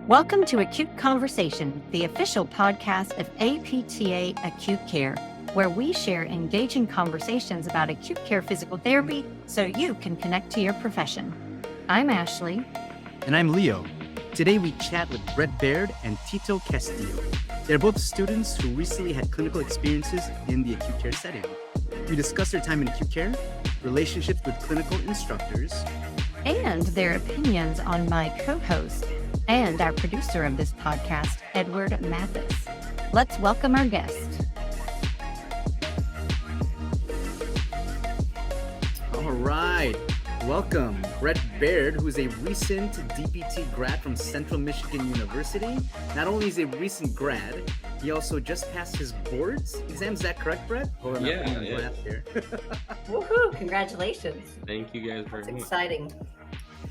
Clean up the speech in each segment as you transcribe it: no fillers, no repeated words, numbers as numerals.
Welcome to Acute Conversation, the official podcast of APTA Acute Care, where we share engaging conversations about acute care physical therapy so you can connect to your profession. I'm Ashley. And I'm Leo. Today we chat with Baird and Tito Castillo. They're both students who recently had clinical experiences in the acute care setting. We discuss their time in acute care, relationships with clinical instructors, and their opinions on my co-host and our producer of this podcast, Edward Mathis. Let's welcome our guest. All right. Welcome, Baird, who is a recent DPT grad from Central Michigan University. Not only is he a recent grad, he also just passed his boards exam. Is that correct, Brett? Hold on, Yeah. Here. Woohoo! Congratulations. Thank you guys very much. Exciting.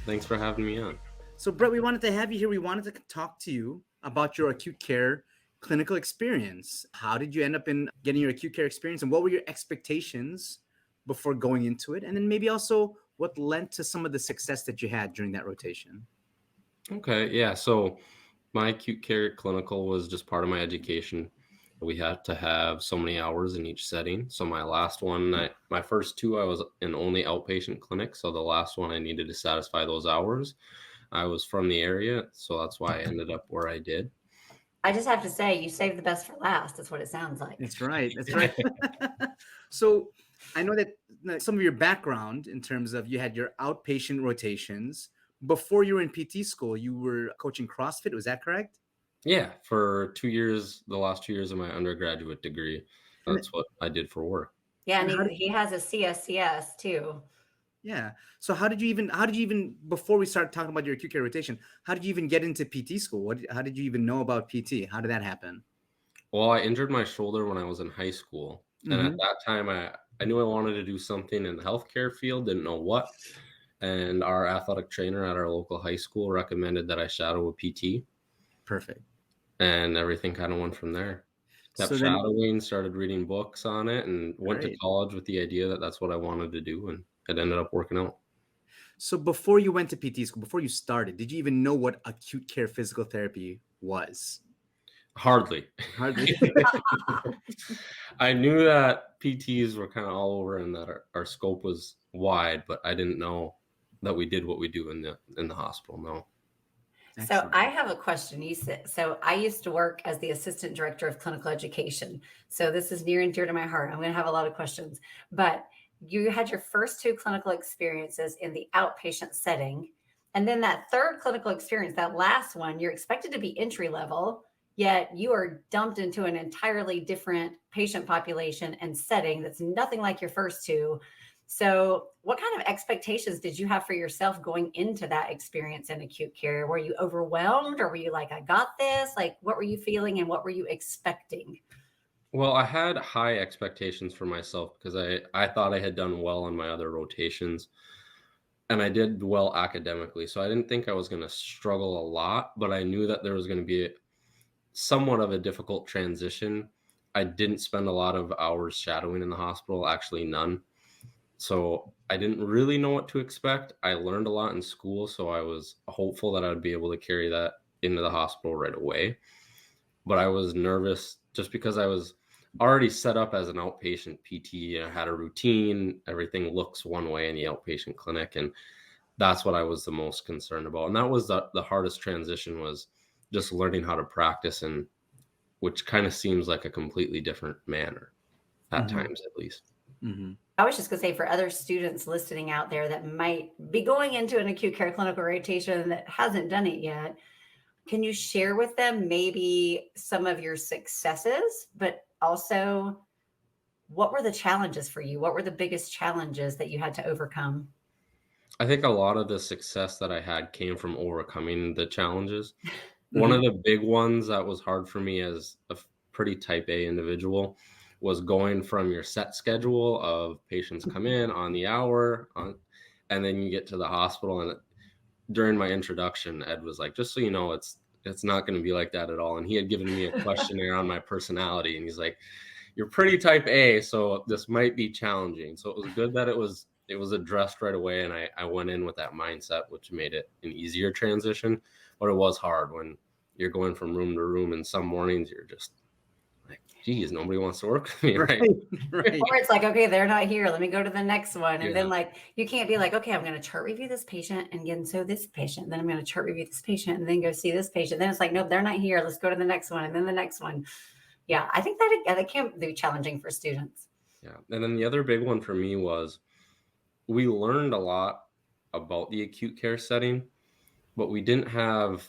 Thanks for having me on. So, Brett, we wanted to have you here. We wanted to talk to you about your acute care clinical experience. How did you end up in getting your acute care experience, and what were your expectations before going into it? And then maybe also what led to some of the success that you had during that rotation? Okay, yeah. So my acute care clinical was just part of my education. We had to have so many hours in each setting. So my last one, my first two, I was in only outpatient clinic. So the last one, I needed to satisfy those hours. I was from the area, so that's why I ended up where I did. I just have to say, you saved the best for last. That's what it sounds like. That's right. That's right. So I know that some of your background in terms of you had your outpatient rotations. Before you were in PT school, you were coaching CrossFit. Was that correct? Yeah, for 2 years, the last 2 years of my undergraduate degree. That's what I did for work. Yeah, and he has a CSCS too. Yeah. So how did you even, before we start talking about your acute care rotation, how did you even get into PT school? How did you even know about PT? How did that happen? Well, I injured my shoulder when I was in high school. And at that time, I knew I wanted to do something in the healthcare field, didn't know what. And our athletic trainer at our local high school recommended that I shadow a PT. Perfect. And everything kind of went from there. Kept shadowing, started reading books on it, and went to college with the idea that that's what I wanted to do. And it ended up working out. So before you went to PT school, before you started, did you even know what acute care physical therapy was? Hardly. I knew that PTs were kind of all over and that our scope was wide, but I didn't know that we did what we do in the hospital. No. Excellent. So I have a question. So I used to work as the assistant director of clinical education. So this is near and dear to my heart. I'm going to have a lot of questions, but you had your first two clinical experiences in the outpatient setting. And then that third clinical experience, that last one, you're expected to be entry level, yet you are dumped into an entirely different patient population and setting that's nothing like your first two. So what kind of expectations did you have for yourself going into that experience in acute care? Were you overwhelmed, or were you like, I got this? Like, what were you feeling and what were you expecting? Well, I had high expectations for myself because I thought I had done well on my other rotations, and I did well academically. So I didn't think I was going to struggle a lot, but I knew that there was going to be somewhat of a difficult transition. I didn't spend a lot of hours shadowing in the hospital, actually none. So I didn't really know what to expect. I learned a lot in school, so I was hopeful that I would be able to carry that into the hospital right away. But I was nervous just because I was already set up as an outpatient PT. I had a routine. Everything looks one way in the outpatient clinic, and that's what I was the most concerned about. And that was the hardest transition, was just learning how to practice, and which kind of seems like a completely different manner at times, at least. I was just going to say, for other students listening out there that might be going into an acute care clinical rotation that hasn't done it yet, can you share with them maybe some of your successes, but also what were the challenges for you? What were the biggest challenges that you had to overcome? I think a lot of the success that I had came from overcoming the challenges. One of the big ones that was hard for me as a pretty type A individual was going from your set schedule of patients come in on the hour, and then you get to the hospital. And during my introduction, Ed was like, just so you know, it's not going to be like that at all. And he had given me a questionnaire on my personality, and he's like, you're pretty type A, so this might be challenging. So it was good that it was it was addressed right away, and I went in with that mindset, which made it an easier transition. But it was hard when you're going from room to room, and some mornings you're just like, geez, nobody wants to work with me, right? Right. Or it's like, okay, they're not here. Let me go to the next one. And Yeah. then like, you can't be like, okay, I'm going to chart review this patient and then so this patient, then I'm going to chart review this patient and then go see this patient. Then it's like, nope, they're not here. Let's go to the next one. And then the next one. Yeah. I think that can be challenging for students. Yeah. And then the other big one for me was we learned a lot about the acute care setting, but we didn't have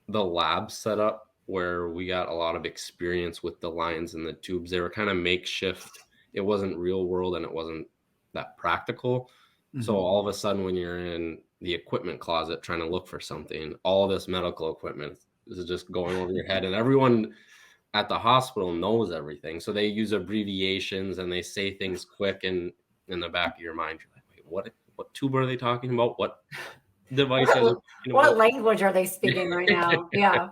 the lab set up where we got a lot of experience with the lines and the tubes. They were kind of makeshift. It wasn't real world and it wasn't that practical. So all of a sudden, when you're in the equipment closet trying to look for something, all this medical equipment is just going over your head, and everyone at the hospital knows everything. So they use abbreviations and they say things quick, and in the back of your mind, you're like, wait, what tube are they talking about? What devices? What language are they speaking right now? Yeah.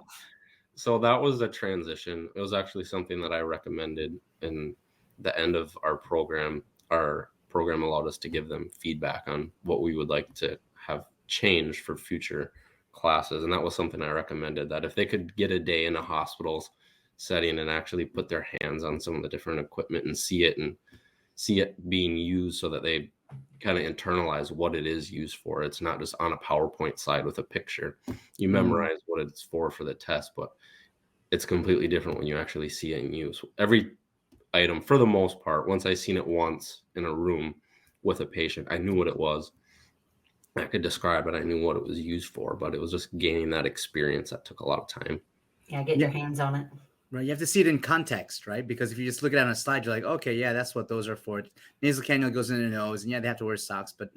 So that was a transition. It was actually something that I recommended in the end of our program. Our program allowed us to give them feedback on what we would like to have changed for future classes. And that was something I recommended, that if they could get a day in a hospital's setting and actually put their hands on some of the different equipment and see it being used, so that they kind of internalize what it is used for. It's not just on a PowerPoint slide with a picture. You memorize what it's for the test, but it's completely different when you actually see it in use. Every item, for the most part, once I seen it once in a room with a patient, I knew what it was. I could describe it. I knew what it was used for, but it was just gaining that experience that took a lot of time. Yeah, get your hands on it. Right. You have to see it in context, right? Because if you just look at it on a slide, you're like, okay, yeah, that's what those are for. Nasal cannula goes in the nose, and yeah, they have to wear socks. But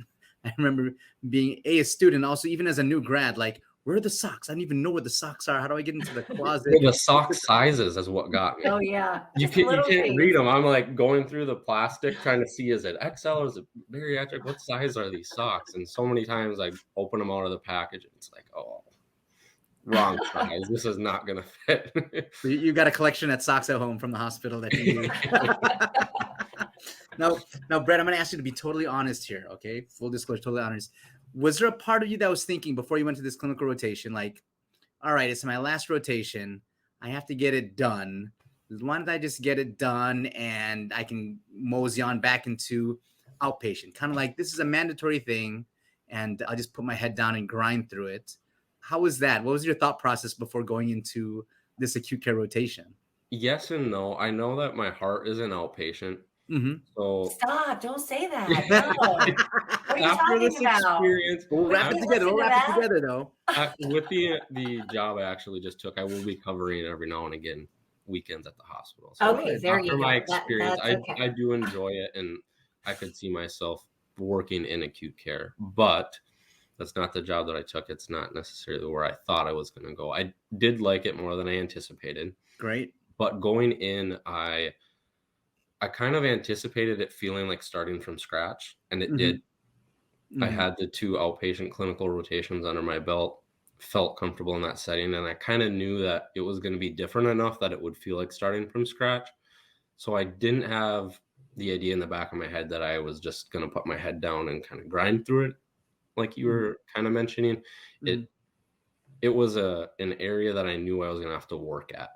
I remember being a student, also even as a new grad, like, where are the socks? I don't even know where the socks are. How do I get into the closet? The sock sizes is what got me. Oh yeah. You can't read them. I'm like going through the plastic trying to see, is it XL or is it bariatric? What size are these socks? And so many times I open them out of the package and it's like, oh, wrong size. This is not going to fit. So you got a collection of socks at home from the hospital that you use. Now, Brett, I'm going to ask you to be totally honest here, okay? Full disclosure, totally honest. Was there a part of you that was thinking before you went to this clinical rotation, like, all right, it's my last rotation. I have to get it done. Why don't I just get it done and I can mosey on back into outpatient? Kind of like, this is a mandatory thing, and I'll just put my head down and grind through it. How was that? What was your thought process before going into this acute care rotation? Yes and no. I know that my heart is an outpatient. So stop! Don't say that. No. What are you after this talking about? experience, We'll wrap it together. We'll wrap it together, though. With the job I actually just took, I will be covering every now and again weekends at the hospital. So Okay, there you go. After my experience, that's okay. I do enjoy it, and I could see myself working in acute care, but that's not the job that I took. It's not necessarily where I thought I was going to go. I did like it more than I anticipated. Great. But going in, I kind of anticipated it feeling like starting from scratch, and it did. I had the 2 outpatient clinical rotations under my belt, felt comfortable in that setting, and I kind of knew that it was going to be different enough that it would feel like starting from scratch. So I didn't have the idea in the back of my head that I was just going to put my head down and kind of grind through it, like you were kind of mentioning. It was an area that I knew I was going to have to work at.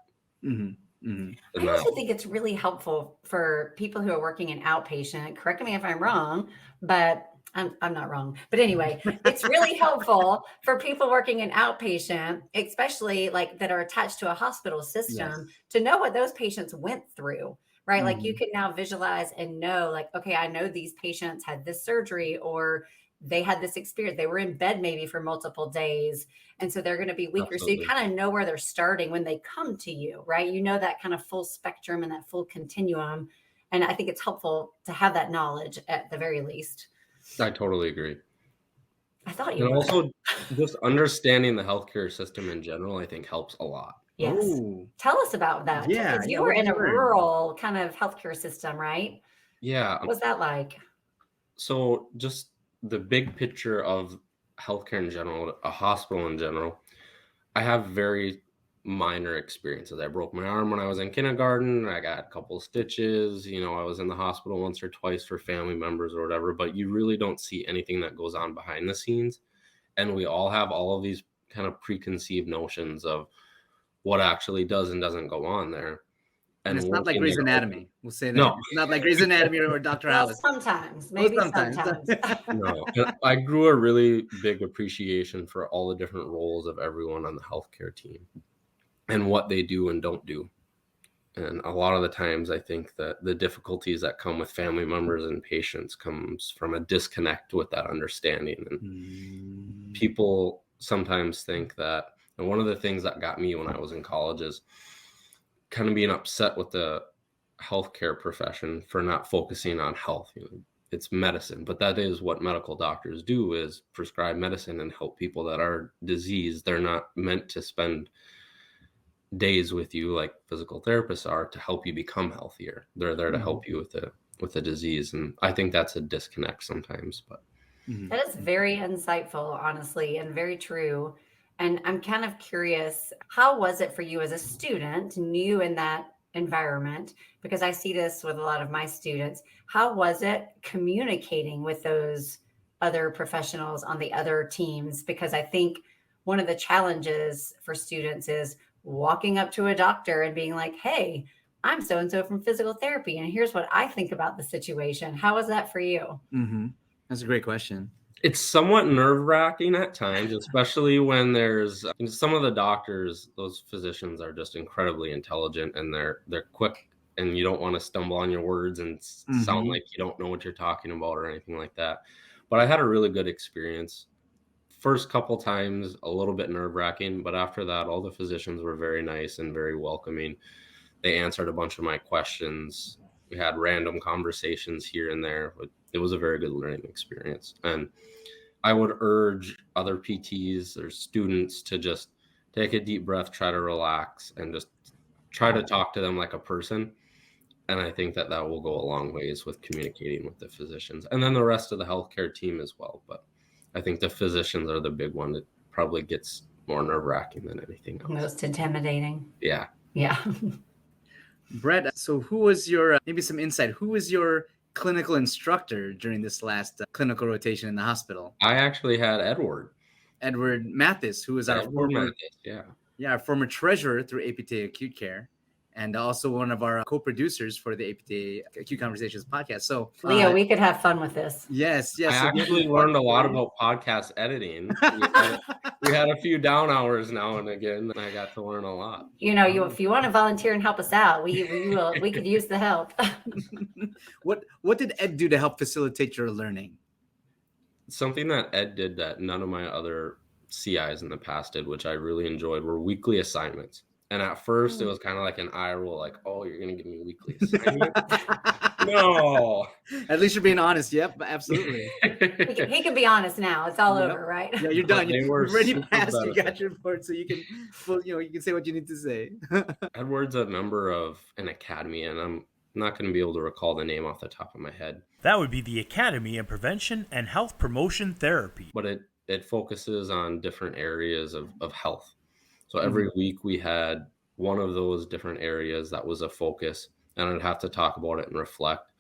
I also think it's really helpful for people who are working in outpatient. Correct me if I'm wrong, but I'm not wrong. But anyway, it's really helpful for people working in outpatient, especially like that are attached to a hospital system, to know what those patients went through, right? Like you can now visualize and know, like, okay, I know these patients had this surgery, or they had this experience. They were in bed maybe for multiple days. And so they're going to be weaker. Absolutely. So you kind of know where they're starting when they come to you, right? You know that kind of full spectrum and that full continuum. And I think it's helpful to have that knowledge at the very least. I totally agree. I thought you and were. Also just understanding the healthcare system in general, I think helps a lot. Yes. Ooh. Tell us about that. Yeah. Because you were in a rural kind of healthcare system, right? Yeah. What was that like? So just the big picture of healthcare in general, a hospital in general, I have very minor experiences. I broke my arm when I was in kindergarten. I got a couple of stitches. You know, I was in the hospital once or twice for family members or whatever, but you really don't see anything that goes on behind the scenes. And we all have all of these kind of preconceived notions of what actually does and doesn't go on there. And it's not like Grey's Anatomy. We'll say that. No. It's not like Grey's Anatomy or Dr. Well, House. sometimes, maybe sometimes. No, I grew a really big appreciation for all the different roles of everyone on the healthcare team and what they do and don't do. And a lot of the times I think that the difficulties that come with family members and patients comes from a disconnect with that understanding. And people sometimes think that, and one of the things that got me when I was in college is kind of being upset with the healthcare profession for not focusing on health. You know, it's medicine, but that is what medical doctors do, is prescribe medicine and help people that are diseased. They're not meant to spend days with you like physical therapists are to help you become healthier. They're there to help you with the disease. And I think that's a disconnect sometimes, but that is very insightful, honestly, and very true. And I'm kind of curious, how was it for you as a student, new in that environment? Because I see this with a lot of my students. How was it communicating with those other professionals on the other teams? Because I think one of the challenges for students is walking up to a doctor and being like, hey, I'm so-and-so from physical therapy, and here's what I think about the situation. How was that for you? That's a great question. it's somewhat nerve-wracking at times, especially when there's some of the doctors, those physicians are just incredibly intelligent, and they're quick, and you don't want to stumble on your words and sound like you don't know what you're talking about or anything like that. But I had a really good experience. First couple times, a little bit nerve-wracking, but after that, all the physicians were very nice and very welcoming. They answered a bunch of my questions. We had random conversations here and there. It was a very good learning experience. And I would urge other PTs or students to just take a deep breath, try to relax, and just try to talk to them like a person. And I think that that will go a long ways with communicating with the physicians and then the rest of the healthcare team as well. But I think the physicians are the big one that probably gets more nerve-wracking than anything else. Most intimidating. Yeah. Yeah. Brett, so who was your, maybe some insight, who was your clinical instructor during this last clinical rotation in the hospital? I actually had Edward Mathis, who was our former, our former treasurer through APTA Acute Care, and also one of our co-producers for the APTA Acute Conversations podcast. So Leo, we could have fun with this. Yes. I actually learned a lot about podcast editing. We had a few down hours now and again, and I got to learn a lot. You know, if you want to volunteer and help us out, we could use the help. What did Ed do to help facilitate your learning? Something that Ed did that none of my other CIs in the past did, which I really enjoyed, were weekly assignments. And at first, it was kind of like an eye roll, like, "Oh, you're going to give me weekly assignments?" No. At least you're being honest. Yep, absolutely. He can be honest now. It's all over, right? Yeah, you're done. You're already passed. Better. You got your report, so you can, you can say what you need to say. Edward's a member of an academy, and I'm not going to be able to recall the name off the top of my head. That would be the Academy in Prevention and Health Promotion Therapy. But it focuses on different areas of health. So every week we had one of those different areas that was a focus, and I'd have to talk about it and reflect.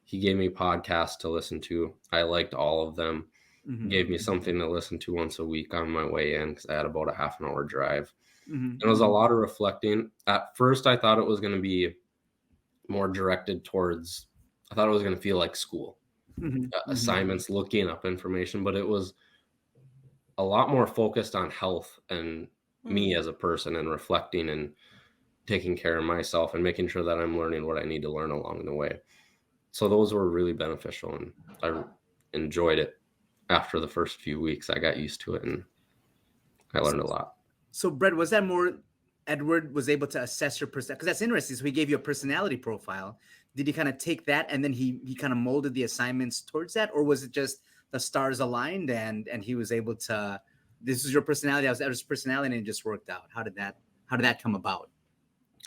He gave me podcasts to listen to. I liked all of them. He gave me something to listen to once a week on my way in because I had about a half an hour drive. It was a lot of reflecting. At first, I thought it was going to be more directed towards, I thought it was going to feel like school. Assignments, looking up information, but it was a lot more focused on health and me as a person, and reflecting and taking care of myself and making sure that I'm learning what I need to learn along the way. So those were really beneficial, and I enjoyed it. After the first few weeks, I got used to it, and I learned a lot. So, Brett, was that more Edward was able to assess your personality? Because that's interesting. So he gave you a personality profile. Did he kind of take that and then he kind of molded the assignments towards that? Or was it just the stars aligned and he was able to, this is your personality, I was Edward's personality, and it just worked out? How did that come about?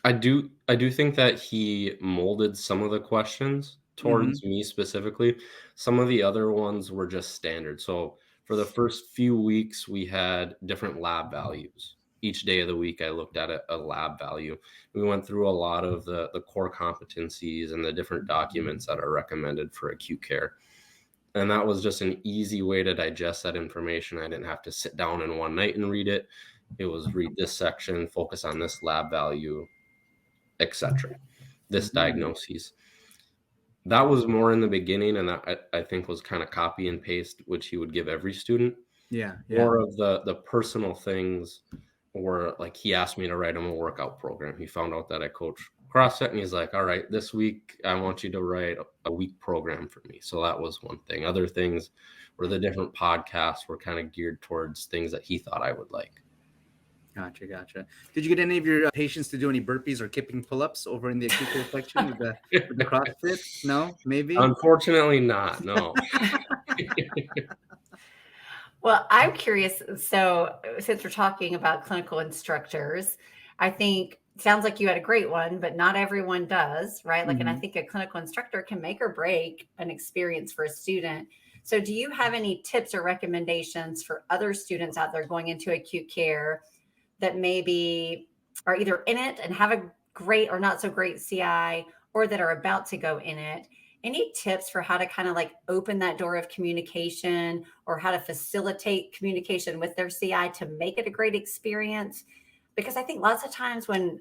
I do think that he molded some of the questions towards me specifically. Some of the other ones were just standard. So for the first few weeks, we had different lab values each day of the week, I looked at a lab value. We went through a lot of the core competencies and the different documents that are recommended for acute care. And that was just an easy way to digest that information. I didn't have to sit down in one night and read it. It was read this section, focus on this lab value, etc. This diagnoses. That was more in the beginning, and that I think was kind of copy and paste, which he would give every student. Yeah. More of the personal things, or like he asked me to write him a workout program. He found out that I coach CrossFit, and he's like, all right, this week I want you to write a week program for me. So that was one thing. Other things were the different podcasts were kind of geared towards things that he thought I would like. Gotcha. Did you get any of your patients to do any burpees or kipping pull-ups over in the acute care section with the CrossFit? No, maybe? Unfortunately not, no. Well, I'm curious. So since we're talking about clinical instructors, I think sounds like you had a great one, but not everyone does, right? Like, and I think a clinical instructor can make or break an experience for a student. So do you have any tips or recommendations for other students out there going into acute care that maybe are either in it and have a great or not so great CI, or that are about to go in it? Any tips for how to kind of like open that door of communication, or how to facilitate communication with their CI to make it a great experience? Because I think lots of times when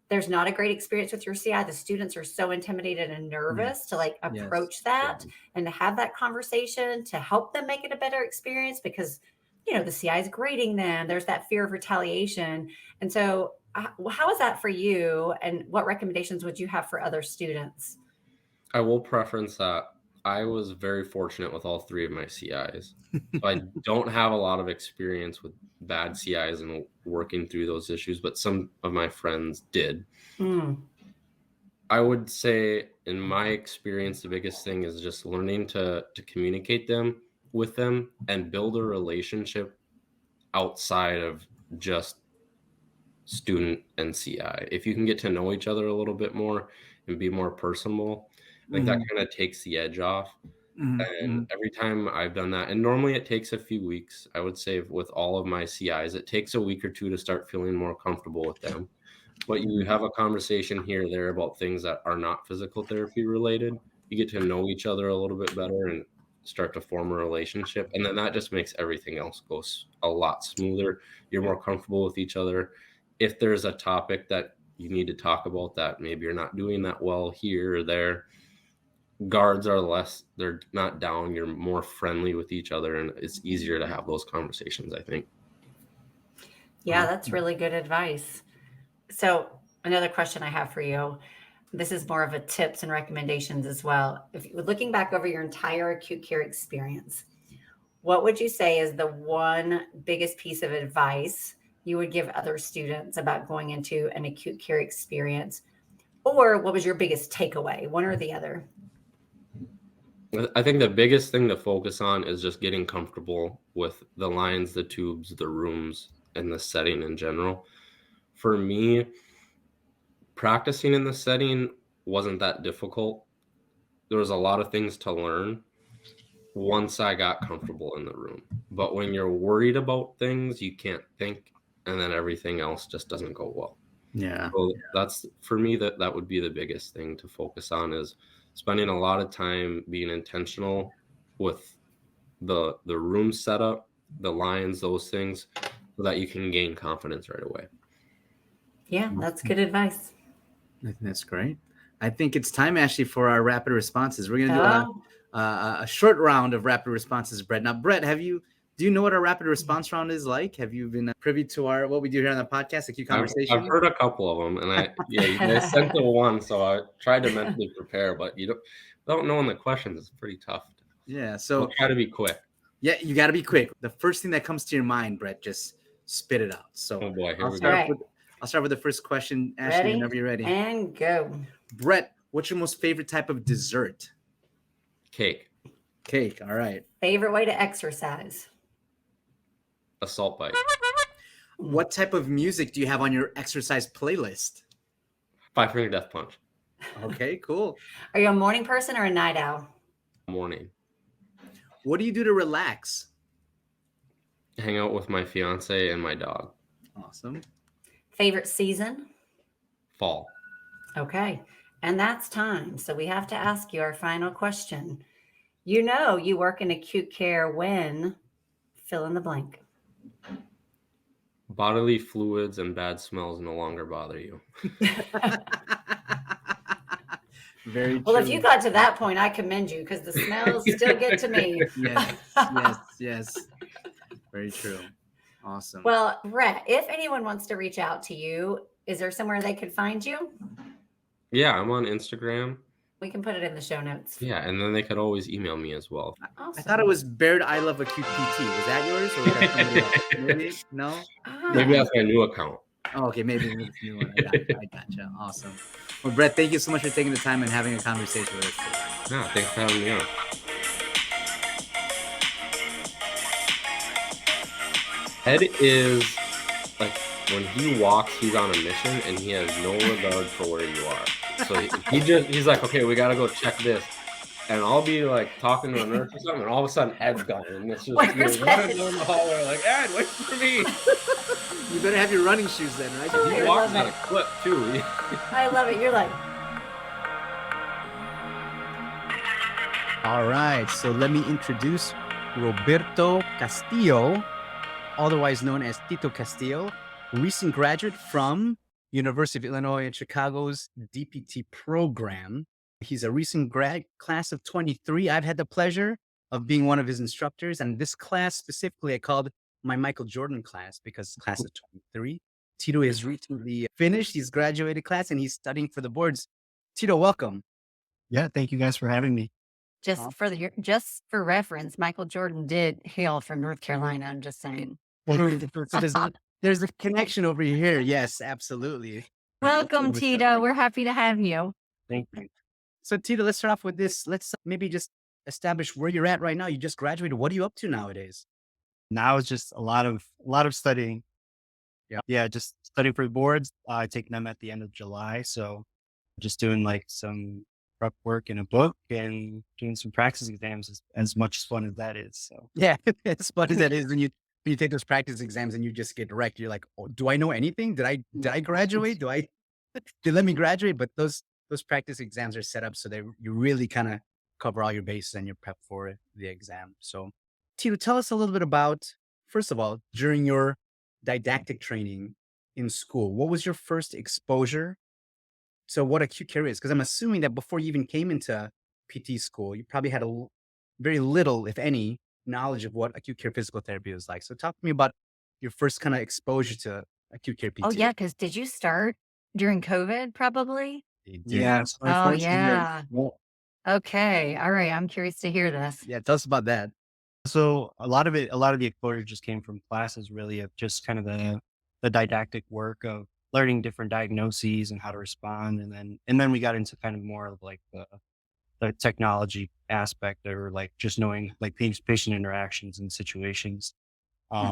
there's not a great experience with your CI, the students are so intimidated and nervous to like approach that and to have that conversation to help them make it a better experience, because the CI is grading them. There's that fear of retaliation. And so how is that for you? And what recommendations would you have for other students? I will preference that I was very fortunate with all three of my CIs. So I don't have a lot of experience with bad CIs and working through those issues, but some of my friends did. I would say, in my experience, the biggest thing is just learning to communicate with them and build a relationship outside of just student and CI. If you can get to know each other a little bit more and be more personable, I think that kind of takes the edge off. And every time I've done that, and normally it takes a few weeks, I would say with all of my CIs, it takes a week or two to start feeling more comfortable with them. But you have a conversation here or there about things that are not physical therapy related. You get to know each other a little bit better and start to form a relationship. And then that just makes everything else go a lot smoother. You're more comfortable with each other. If there's a topic that you need to talk about that maybe you're not doing that well here or there, guards are less, they're not down, you're more friendly with each other, and it's easier to have those conversations, I think. Yeah, that's really good advice. So another question I have for you, this is more of a tips and recommendations as well. If you're looking back over your entire acute care experience, what would you say is the one biggest piece of advice you would give other students about going into an acute care experience? Or what was your biggest takeaway, one or the other? I think the biggest thing to focus on is just getting comfortable with the lines, the tubes, the rooms, and the setting in general. For me, practicing in the setting wasn't that difficult. There was a lot of things to learn once I got comfortable in the room. But when you're worried about things, you can't think, and then everything else just doesn't go well. Yeah. So that's, for me, that would be the biggest thing to focus on, is spending a lot of time being intentional with the room setup, the lines, those things, so that you can gain confidence right away. Yeah, that's good advice. I think that's great. I think it's time, Ashley, for our rapid responses. We're going to do a short round of rapid responses, Brett. Now, Brett, do you know what our rapid response round is like? Have you been privy to what we do here on the podcast, Acute Conversation? I've heard a couple of them, and you guys sent the one, so I tried to mentally prepare, but you don't know in the questions. It's pretty tough. Yeah, so we'll try to be quick. Yeah, you got to be quick. The first thing that comes to your mind, Brett, just spit it out. So oh boy, here I'll we start go. I'll start with the first question, Ashley, whenever you're ready. And go. Brett, what's your most favorite type of dessert? Cake. Cake, all right. Favorite way to exercise? A salt bite. What type of music do you have on your exercise playlist? 5 Finger Death Punch. Okay, cool. Are you a morning person or a night owl? Morning. What do you do to relax? Hang out with my fiance and my dog. Oh, Awesome. Favorite season? Fall. Okay. And that's time. So we have to ask you our final question. You work in acute care when fill in the blank. Bodily fluids and bad smells no longer bother you. Very Well, true. if you got to that point, I commend you because the smells still get to me. Yes. Very true. Awesome. Well, Brett, if anyone wants to reach out to you, is there somewhere they could find you? Yeah, I'm on Instagram. We can put it in the show notes. Yeah, and then they could always email me as well. Awesome. I thought it was Baird I Love Acute PT. Was that yours or was that somebody else? Maybe? No? Maybe that's my new account. Oh, okay, maybe it's a new one. I gotcha. Awesome. Well, Brett, thank you so much for taking the time and having a conversation with us today. Yeah, thanks for having me on. Ed is like, when he walks, he's on a mission and he has no regard for where you are. So he's like, okay, we gotta go check this. And I'll be like talking to a nurse or something, and all of a sudden Ed's gone. And it's just you're running down the hallway like, Ed, wait for me. You better have your running shoes then, right? Oh, He walks on a clip too. I love it. You're like, All right, so let me introduce Roberto Castillo, otherwise known as Tito Castillo, recent graduate from University of Illinois in Chicago's DPT program. He's a recent grad, class of 23. I've had the pleasure of being one of his instructors, and this class specifically I called my Michael Jordan class because class of 23. Tito is recently finished. He's graduated class and he's studying for the boards. Tito, welcome. Yeah, thank you guys for having me. just for reference, Michael Jordan did hail from North Carolina. I'm just saying. So there's a connection over here. Yes, absolutely. Welcome, Tito. We're happy to have you. Thank you. So Tito, let's start off with this. Let's maybe just establish where you're at right now. You just graduated. What are you up to nowadays? Now it's just a lot of studying. Yeah, just studying for the boards. I take them at the end of July, so just doing like some prep work in a book and doing some practice exams as much fun as that is. So Yeah, as fun as that is when you take those practice exams and you just get wrecked. You're like, oh, do I know anything? Did I graduate? They let me graduate? But those practice exams are set up so that you really kind of cover all your bases and you're prepped for the exam. So Tito, tell us a little bit about, first of all, during your didactic training in school, what was your first exposure to what acute care is? Because I'm assuming that before you even came into PT school, you probably had very little, if any, knowledge of what acute care physical therapy was like. So talk to me about your first kind of exposure to acute care PT. Oh, yeah, because did you start during COVID probably? yeah. So Oh, unfortunately, yeah. Okay. All right. I'm curious to hear this. Yeah, tell us about that. So a lot of the exposure just came from classes, really, of just kind of the didactic work of learning different diagnoses and how to respond, and then we got into kind of more of like the technology aspect, or like just knowing like patient interactions and situations,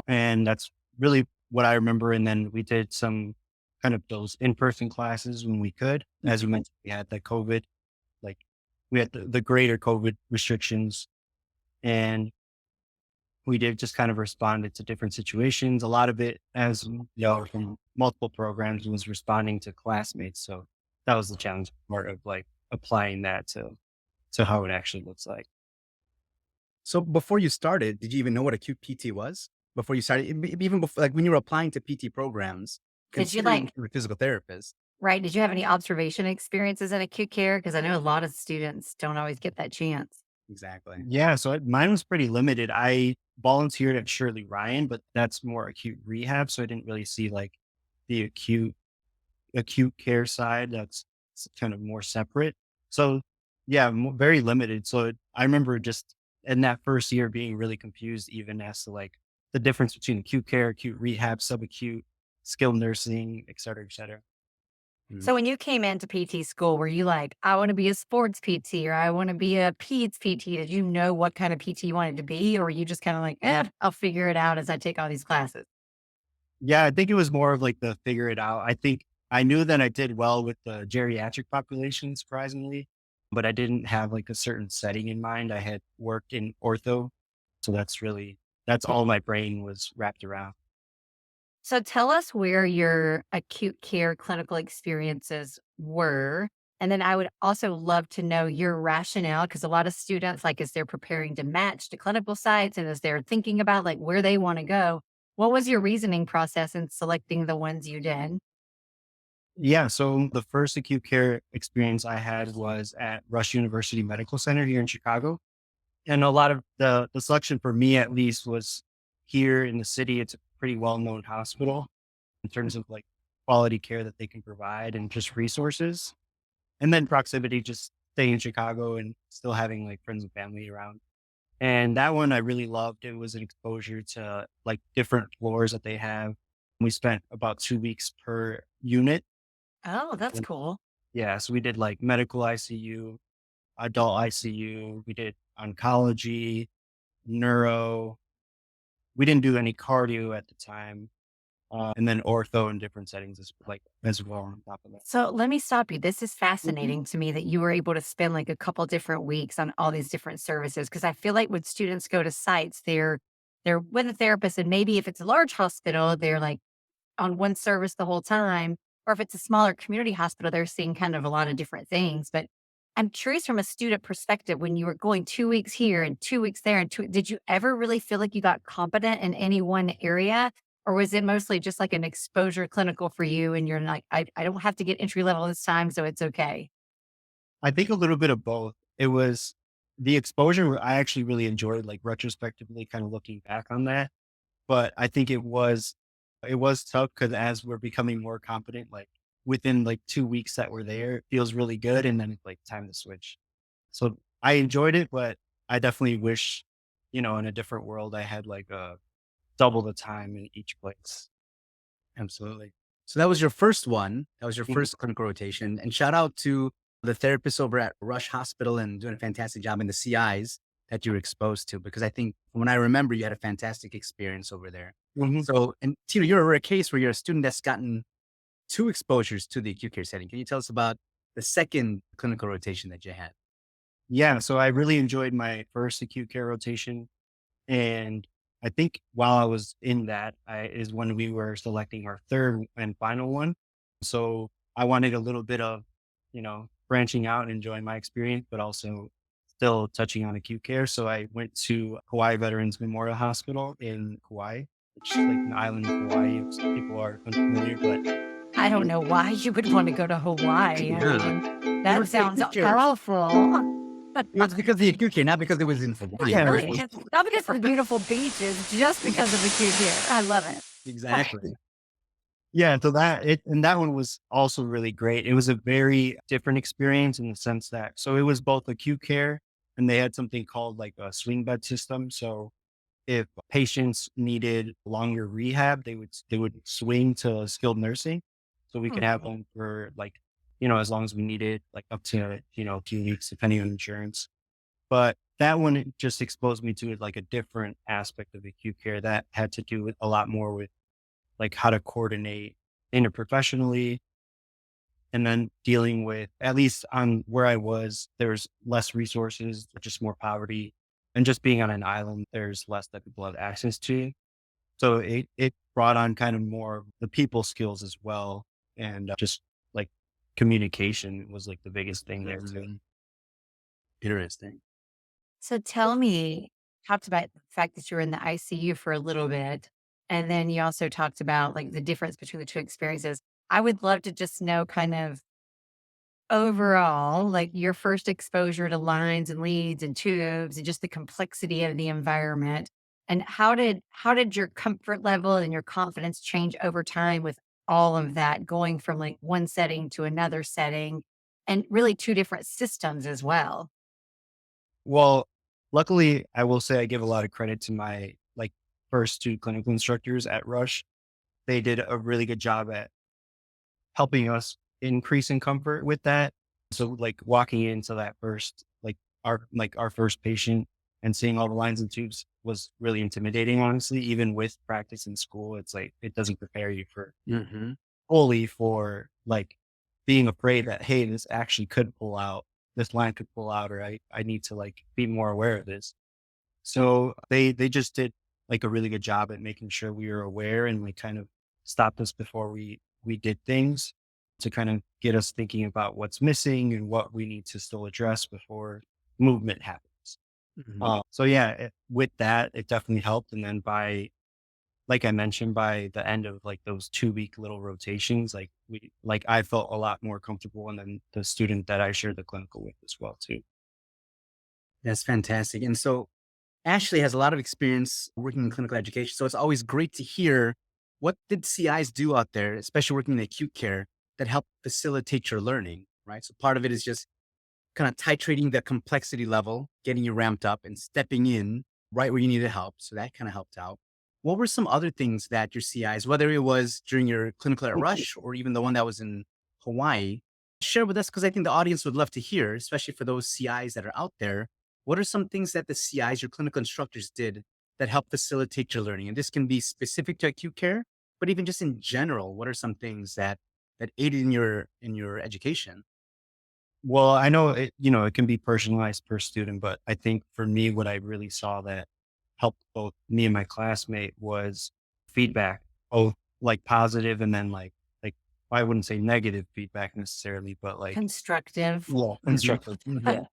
and that's really what I remember. And then we did some kind of those in-person classes when we could. As you mentioned, we had the COVID, like we had the greater COVID restrictions, and we did just kind of responded to different situations. A lot of it, as you know, from multiple programs, was responding to classmates. So that was the challenge part of like applying that to how it actually looks like. So before you started, did you even know what acute PT was? Before you started, even before, like when you were applying to PT programs, Did you considering you're a physical therapist? Right. Did you have any observation experiences in acute care? Because I know a lot of students don't always get that chance. Exactly. Yeah, so mine was pretty limited. I volunteered at Shirley Ryan, but that's more acute rehab, so I didn't really see like the acute care side. That's kind of more separate. So yeah, very limited. So I remember just in that first year being really confused, even as to like the difference between acute care, acute rehab, subacute, skilled nursing, et cetera, et cetera. So when you came into PT school, were you like, I want to be a sports PT or I want to be a peds PT? Did you know what kind of PT you wanted to be? Or were you just kind of like, I'll figure it out as I take all these classes? Yeah, I think it was more of like the figure it out. I think I knew that I did well with the geriatric population, surprisingly, but I didn't have like a certain setting in mind. I had worked in ortho. So that's all my brain was wrapped around. So tell us where your acute care clinical experiences were. And then I would also love to know your rationale because a lot of students, like as they're preparing to match to clinical sites and as they're thinking about like where they want to go, what was your reasoning process in selecting the ones you did? Yeah. So the first acute care experience I had was at Rush University Medical Center here in Chicago. And a lot of the selection for me, at least, was here in the city. It's a pretty well known hospital in terms of like quality care that they can provide and just resources. And then proximity, just staying in Chicago and still having like friends and family around. And that one I really loved. It was an exposure to like different floors that they have. We spent about 2 weeks per unit. Oh, that's And cool. yeah, so we did like medical ICU, adult ICU, we did oncology, neuro. We didn't do any cardio at the time. And then ortho in different settings as well on top of that. So let me stop you. This is Mhm. fascinating to me that you were able to spend like a couple different weeks on all these different services. Cause I feel like when students go to sites, they're with a therapist, and maybe if it's a large hospital, they're like on one service the whole time. Or if it's a smaller community hospital, they're seeing kind of a lot of different things. But I'm curious from a student perspective, when you were going 2 weeks here and 2 weeks there, and did you ever really feel like you got competent in any one area? Or was it mostly just like an exposure clinical for you? And you're like, I don't have to get entry level this time, so it's okay. I think a little bit of both. It was the exposure I actually really enjoyed, like retrospectively kind of looking back on that. But I think it was tough because as we're becoming more confident, like within like 2 weeks that we're there, it feels really good. And then it's like time to switch. So I enjoyed it, but I definitely wish, in a different world, I had like double the time in each place. Absolutely. So that was your first one. That was your Mhm. first clinical rotation. And shout out to the therapists over at Rush Hospital and doing a fantastic job in the CIs that you were exposed to, because I think from when I remember, you had a fantastic experience over there. Mhm. So, and Tito, you're a rare case where you're a student that's gotten two exposures to the acute care setting. Can you tell us about the second clinical rotation that you had? Yeah. So I really enjoyed my first acute care rotation. And I think while I was in that is when we were selecting our third and final one. So I wanted a little bit of, branching out and enjoying my experience, but also still touching on acute care. So I went to Hawaii Veterans Memorial Hospital in Kauai, which is like an island in Hawaii, if some people are unfamiliar, but I don't know why you would want to go to Hawaii. I Yeah. mean, It that was the sounds acute care. awful. It was because of the acute care, not because it was in Hawaii. yeah, Really? Not because of the beautiful beaches, just because of the cute here. I love it. Exactly. yeah. So that one was also really great. It was a very different experience in the sense that, so it was both acute care and they had something called like a swing bed system. So if patients needed longer rehab, they would swing to skilled nursing. So we could have Mhm. them for like, as long as we needed, like up to, a few weeks, depending on insurance. But that one it just exposed me to like a different aspect of acute care that had to do with a lot more with like how to coordinate interprofessionally and then dealing with, at least on where I was, there's less resources, just more poverty. And just being on an island, there's less that people have access to. So it brought on kind of more of the people skills as well. And just like communication was like the biggest thing there too. Interesting. So tell me, talked about the fact that you were in the ICU for a little bit. And then you also talked about like the difference between the two experiences. I would love to just know kind of overall, like your first exposure to lines and leads and tubes and just the complexity of the environment. And how did your comfort level and your confidence change over time with all of that going from like one setting to another setting and really two different systems as well? Well, luckily, I will say I give a lot of credit to my like first two clinical instructors at Rush. They did a really good job at helping us increase in comfort with that. So like walking into that first, like our first patient and seeing all the lines and tubes was really intimidating, honestly. Even with practice in school, it's like it doesn't prepare you for Hmm. fully for like being afraid that, hey, this actually could pull out, this line could pull out, or I need to like be more aware of this. So they just did like a really good job at making sure we were aware and like kind of stopped us before we did things to kind of get us thinking about what's missing and what we need to still address before movement happens. So yeah, with that, it definitely helped. And then like I mentioned, by the end of like those 2 week little rotations, like I felt a lot more comfortable, and then the student that I shared the clinical with as well too. That's fantastic. And so Ashley has a lot of experience working in clinical education. So it's always great to hear what did CIs do out there, especially working in acute care, that help facilitate your learning, right? So part of it is just kind of titrating the complexity level, getting you ramped up and stepping in right where you needed help. So that kind of helped out. What were some other things that your CIs, whether it was during your clinical at Rush or even the one that was in Hawaii, share with us? Because I think the audience would love to hear, especially for those CIs that are out there. What are some things that the CIs, your clinical instructors, did that help facilitate your learning? And this can be specific to acute care, but even just in general, what are some things that aided in your education? Well, I know it can be personalized per student, but I think for me, what I really saw that helped both me and my classmate was feedback, both like positive and then like I wouldn't say negative feedback necessarily, but like Constructive. constructive. Yeah.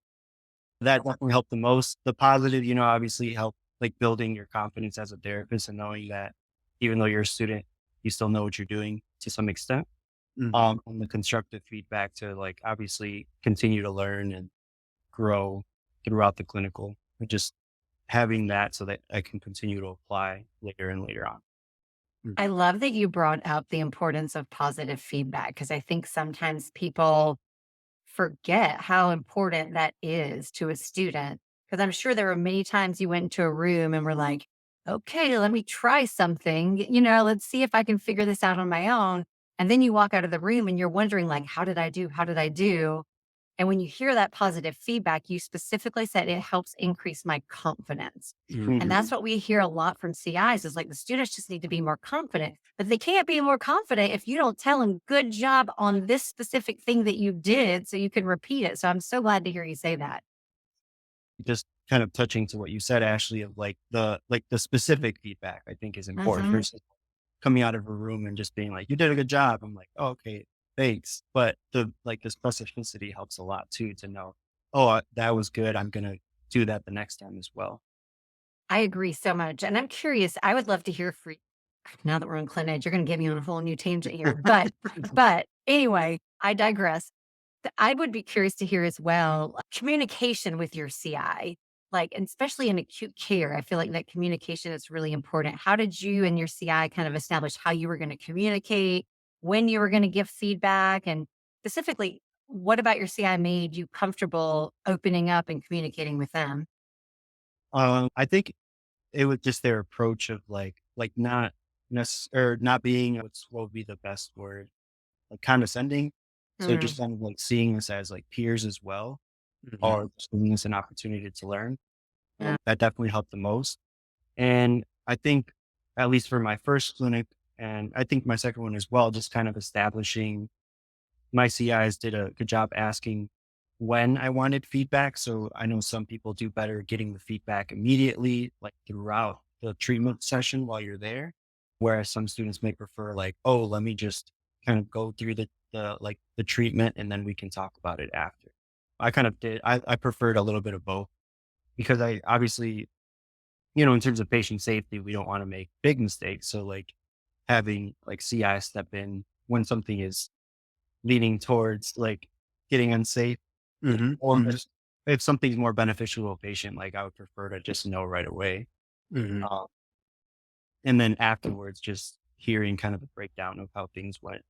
That definitely helped the most. The positive, obviously helped like building your confidence as a therapist and knowing that even though you're a student, you still know what you're doing to some extent. And the constructive feedback to like obviously continue to learn and grow throughout the clinical, and just having that so that I can continue to apply later and later on. I love that you brought up the importance of positive feedback because I think sometimes people forget how important that is to a student. Because I'm sure there were many times you went into a room and were like, okay, let me try something. Let's see if I can figure this out on my own. And then you walk out of the room and you're wondering, like, how did I do? How did I do? And when you hear that positive feedback, you specifically said it helps increase my confidence. And that's what we hear a lot from CIs is like the students just need to be more confident, but they can't be more confident if you don't tell them good job on this specific thing that you did so you can repeat it. So I'm so glad to hear you say that. Just kind of touching to what you said, Ashley, of like the specific feedback I think is important Mhm. versus coming out of a room and just being like, you did a good job. I'm like, oh, okay, thanks. But the specificity helps a lot too, to know, oh, that was good. I'm going to do that the next time as well. I agree so much. And I'm curious, I would love to hear for now that we're on clinic, you're going to get me on a whole new tangent here. But anyway, I digress. I would be curious to hear as well communication with your CI, like, and especially in acute care. I feel like that communication is really important. How did you and your CI kind of establish how you were going to communicate, when you were going to give feedback, and specifically, what about your CI made you comfortable opening up and communicating with them? I think it was just their approach of like not or not being what would be the best word, like condescending. So Mm, just kind of like seeing us as like peers as well, or just giving us an opportunity to learn. yeah. That definitely helped the most. And I think, at least for my first clinic, and I think my second one as well, just kind of establishing my CIs did a good job asking when I wanted feedback. So I know some people do better getting the feedback immediately, like throughout the treatment session while you're there. Whereas some students may prefer like, oh, let me just kind of go through the treatment and then we can talk about it after. I kind of did. I preferred a little bit of both because I obviously, in terms of patient safety, we don't want to make big mistakes. So like having like CI step in when something is leaning towards like getting unsafe, or if something's more beneficial to a patient, like I would prefer to just know right away. Uh, and then afterwards, just hearing kind of the breakdown of how things went.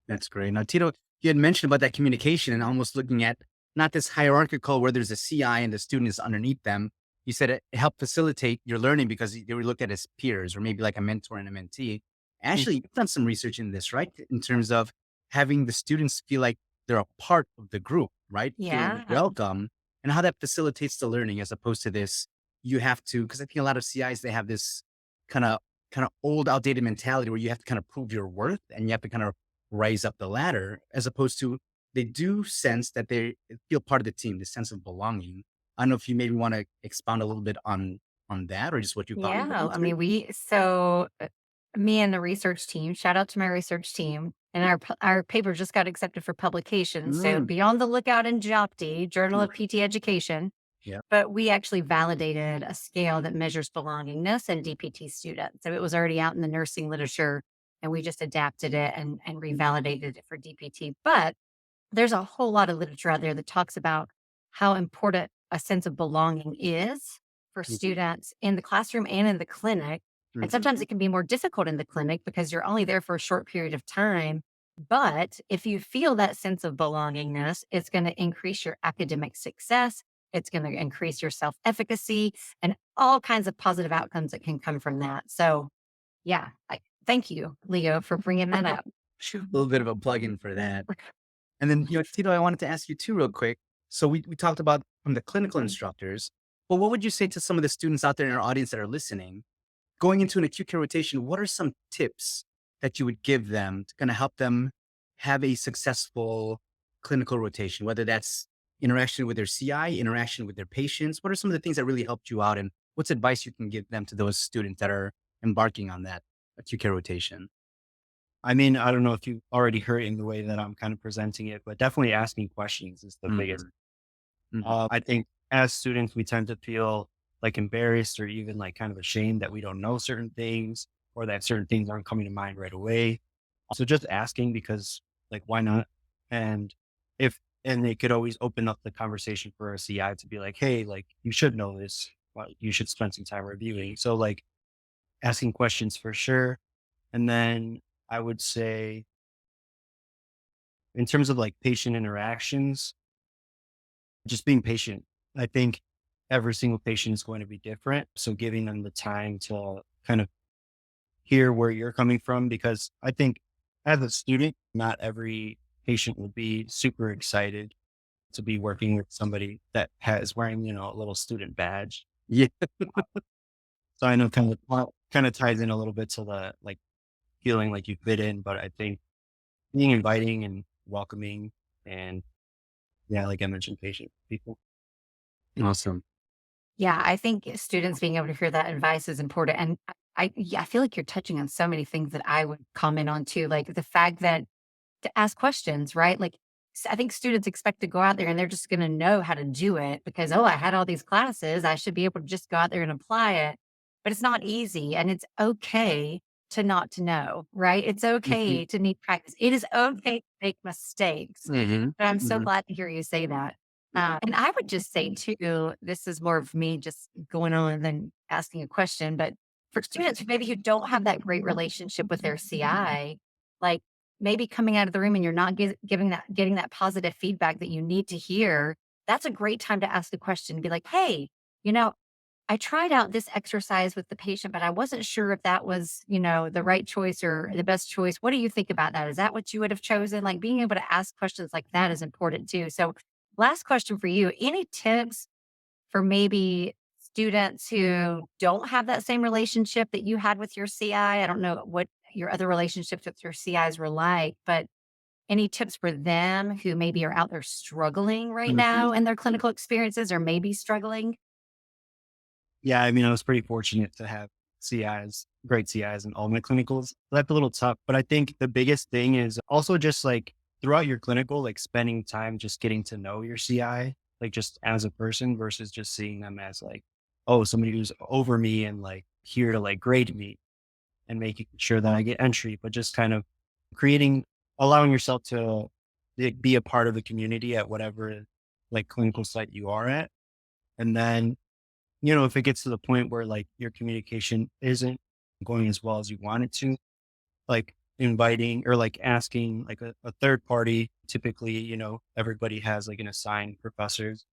That's great. Now, Tito, you had mentioned about that communication and almost looking at not this hierarchical where there's a CI and the student is underneath them. You said it helped facilitate your learning because they were looked at as peers or maybe like a mentor and a mentee. Ashley, you've done some research in this, right? In terms of having the students feel like they're a part of the group, right? Feeling Yeah. welcome and how that facilitates the learning as opposed to this, you have to, because I think a lot of CIs, they have this kind of old outdated mentality where you have to kind of prove your worth and you have to kind of rise up the ladder, as opposed to they do sense that they feel part of the team, the sense of belonging. I don't know if you maybe want to expound a little bit on that or just what you found in the Yeah. I research. mean, me and the research team, shout out to my research team, and our paper just got accepted for publication. So be on the lookout in JOPD, Journal of PT Education. Yeah. But we actually validated a scale that measures belongingness in DPT students. So it was already out in the nursing literature, and we just adapted it and revalidated it for DPT. But there's a whole lot of literature out there that talks about how important a sense of belonging is for students in the classroom and in the clinic. And sometimes it can be more difficult in the clinic because you're only there for a short period of time. But if you feel that sense of belongingness, it's going to increase your academic success. It's going to increase your self-efficacy and all kinds of positive outcomes that can come from that. So yeah, thank you, Leo, for bringing that up. A little bit of a plug-in for that. And then, Tito, I wanted to ask you too, real quick. So we talked about from the clinical instructors, but what would you say to some of the students out there in our audience that are listening, going into an acute care rotation? What are some tips that you would give them to kind of help them have a successful clinical rotation, whether that's interaction with their CI, interaction with their patients? What are some of the things that really helped you out? And what's advice you can give them to those students that are embarking on that acute care rotation? I mean, I don't know if you already heard in the way that I'm kind of presenting it, but definitely asking questions is the biggest. I think as students, we tend to feel like embarrassed or even like kind of ashamed that we don't know certain things or that certain things aren't coming to mind right away. So just asking, because like, why not? And they could always open up the conversation for a CI to be like, hey, like you should know this. Well, you should spend some time reviewing. So like asking questions for sure. And then I would say in terms of like patient interactions, just being patient. I think every single patient is going to be different. So giving them the time to kind of hear where you're coming from, because I think as a student, not every patient would be super excited to be working with somebody that is wearing, a little student badge. Yeah. So I know kind of ties in a little bit to the like feeling like you fit in, but I think being inviting and welcoming and yeah, like I mentioned, patient people. Awesome. Yeah, I think students being able to hear that advice is important. And I feel like you're touching on so many things that I would comment on too, like the fact that to ask questions, right? Like I think students expect to go out there and they're just going to know how to do it because, oh, I had all these classes. I should be able to just go out there and apply it. But it's not easy, and it's okay to not to know, right? It's okay to need practice. It is okay to make mistakes. And I'm so glad to hear you say that. And I would just say too, this is more of me just going on than asking a question, but for students who don't have that great relationship with their CI, like maybe coming out of the room and you're not getting that positive feedback that you need to hear, that's a great time to ask a question and be like, hey, I tried out this exercise with the patient, but I wasn't sure if that was, the right choice or the best choice. What do you think about that? Is that what you would have chosen? Like being able to ask questions like that is important too. So last question for you, any tips for maybe students who don't have that same relationship that you had with your CI? I don't know what your other relationships with your CIs were like, but any tips for them who maybe are out there struggling right now in their clinical experiences or maybe struggling? Yeah, I mean, I was pretty fortunate to have great CIs in all my clinicals. That's a little tough, but I think the biggest thing is also just like throughout your clinical, like spending time just getting to know your CI, like just as a person versus just seeing them as like, oh, somebody who's over me and like here to like grade me and making sure that I get entry, but just kind of allowing yourself to be a part of the community at whatever like clinical site you are at. And then if it gets to the point where like your communication isn't going as well as you want it to, like inviting or like asking like a third party, typically, everybody has like an assigned professors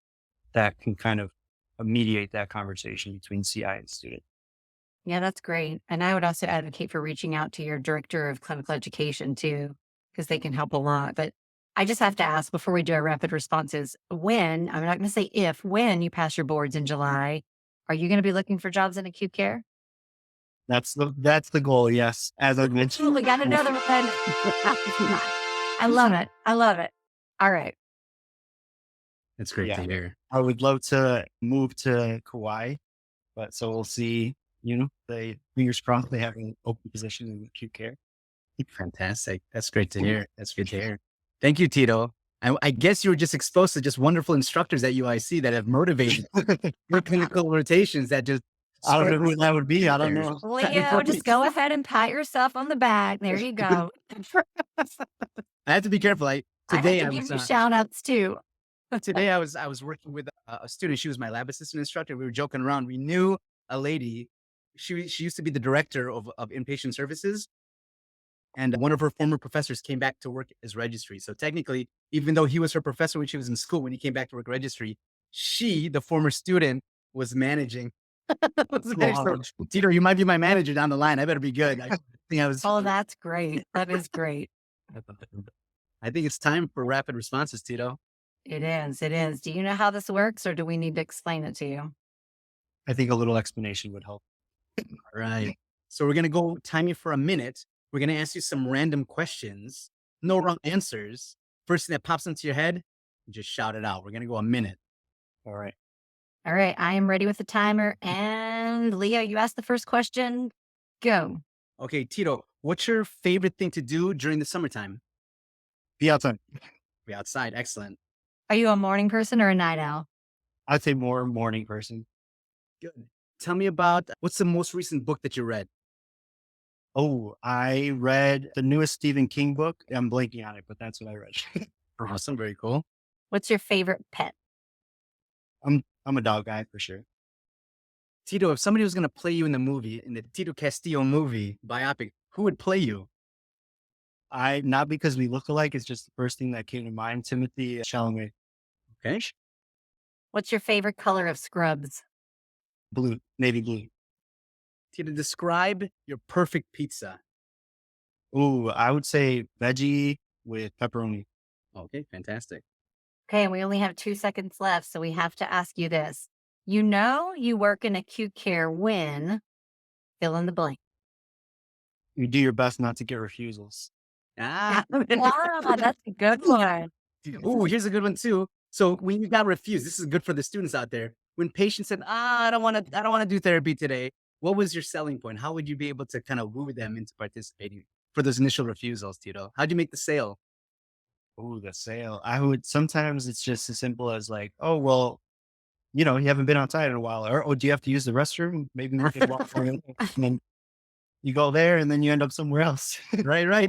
that can kind of mediate that conversation between CI and student. Yeah, that's great. And I would also advocate for reaching out to your director of clinical education too, because they can help a lot. But I just have to ask before we do our rapid responses, I'm not going to say when you pass your boards in July, are you going to be looking for jobs in acute care? That's the goal. Yes. As I mentioned. We got another one. I love it. I love it. All right. That's great to hear. I would love to move to Kauai, but so we'll see. They fingers crossed they have an open position in acute care. Fantastic. That's great to hear. That's good to hear. Thank you, Tito. I guess you were just exposed to just wonderful instructors at UIC that have motivated your clinical rotations that just. I don't know who that would be. I don't know. Leo, just go ahead and pat yourself on the back. There you go. I have to be careful. Today I I have to was give you shout outs too. today I was working with a student. She was my lab assistant instructor. We were joking around. We knew a lady. She used to be the director of inpatient services. And one of her former professors came back to work as registry. So technically, even though he was her professor when she was in school, when he came back to work registry, she, the former student, was managing. So, Tito, you might be my manager down the line. I better be good. I think I was. Oh, that's great. That is great. I think it's time for rapid responses, Tito. It is. It is. Do you know how this works or do we need to explain it to you? I think a little explanation would help. All right. So we're going to go time you for a minute. We're going to ask you some random questions. No wrong answers. First thing that pops into your head, just shout it out. We're going to go a minute. All right. All right. I am ready with the timer. And Leo, you asked the first question. Go. Okay, Tito, what's your favorite thing to do during the summertime? Be outside. Be outside. Excellent. Are you a morning person or a night owl? I'd say more morning person. Good. Tell me about what's the most recent book that you read? Oh, I read the newest Stephen King book. I'm blanking on it, but that's what I read. Awesome. Very cool. What's your favorite pet? I'm a dog guy for sure. Tito, if somebody was going to play you in the movie, in the Tito Castillo movie biopic, who would play you? Not because we look alike. It's just the first thing that came to mind. Timothy Chalamet. Okay. What's your favorite color of scrubs? Blue, navy blue. Tito, describe your perfect pizza. Ooh, I would say veggie with pepperoni. Okay, fantastic. Okay, and we only have 2 seconds left, so we have to ask you this. You know you work in acute care when, fill in the blank. You do your best not to get refusals. Ah. Wow, that's a good one. Ooh, here's a good one too. So when you got refused, this is good for the students out there. When patients said, I don't want to do therapy today. What was your selling point? How would you be able to kind of woo them into participating for those initial refusals, Tito? How'd you make the sale? Ooh, the sale. Sometimes it's just as simple as like, oh, well, you haven't been outside in a while. Or, oh, do you have to use the restroom? Maybe we can walk around. And then you go there and then you end up somewhere else. Right.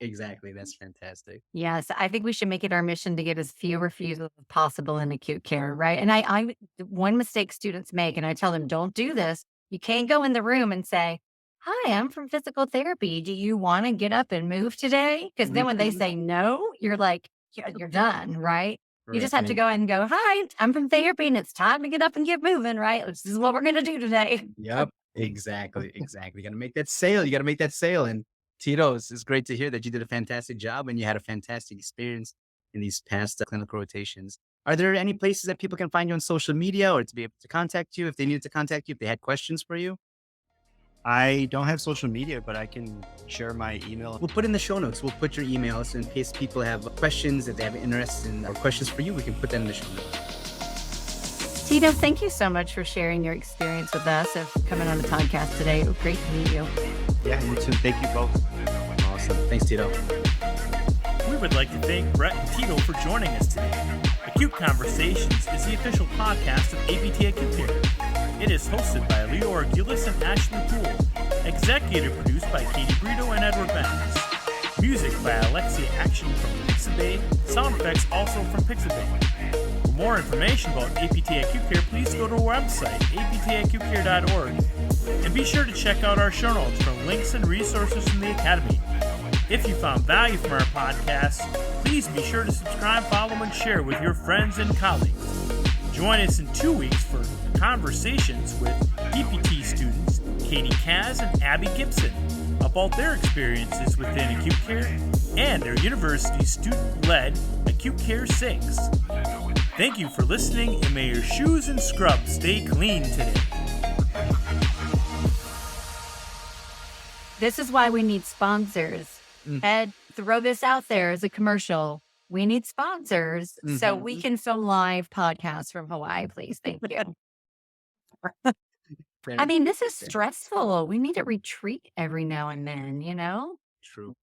Exactly. That's fantastic. Yes, I think we should make it our mission to get as few refusals as possible in acute care, right? And one mistake students make, and I tell them, don't do this. You can't go in the room and say, hi, I'm from physical therapy. Do you want to get up and move today? Because then when they say no, you're like, yeah, you're done, right? You just have to go in and go, hi, I'm from therapy and it's time to get up and get moving, right? This is what we're going to do today. Yep. Exactly. You got to make that sale. And Tito, it's great to hear that you did a fantastic job and you had a fantastic experience in these past clinical rotations. Are there any places that people can find you on social media or to be able to contact you if they needed to contact you, if they had questions for you? I don't have social media, but I can share my email. We'll put in the show notes. We'll put your emails in case people have questions, if they have interest in or questions for you, we can put that in the show notes. Tito, thank you so much for sharing your experience with us of coming on the podcast today. It was great to meet you. Yeah, you too. Thank you both. Awesome. Thanks, Tito. We would like to thank Brett and Tito for joining us today. Acute Conversations is the official podcast of APT Acute Care. It is hosted by Leo Argulis and Ashley Poole. Executive produced by Katie Brito and Edward Banks. Music by Alexia Action from Pixabay. Sound effects also from Pixabay. For more information about APT Acute Care, please go to our website, aptacutecare.org. And be sure to check out our show notes for links and resources from the Academy. If you found value from our podcast, please be sure to subscribe, follow, and share with your friends and colleagues. Join us in 2 weeks for conversations with EPT students Katie Kaz and Abby Gibson about their experiences within acute care and their university student-led Acute Care 6. Thank you for listening, and may your shoes and scrubs stay clean today. This is why we need sponsors. Ed, throw this out there as a commercial. We need sponsors so we can film live podcasts from Hawaii, please. Thank you. I mean, this is stressful. We need a retreat every now and then, you know? True.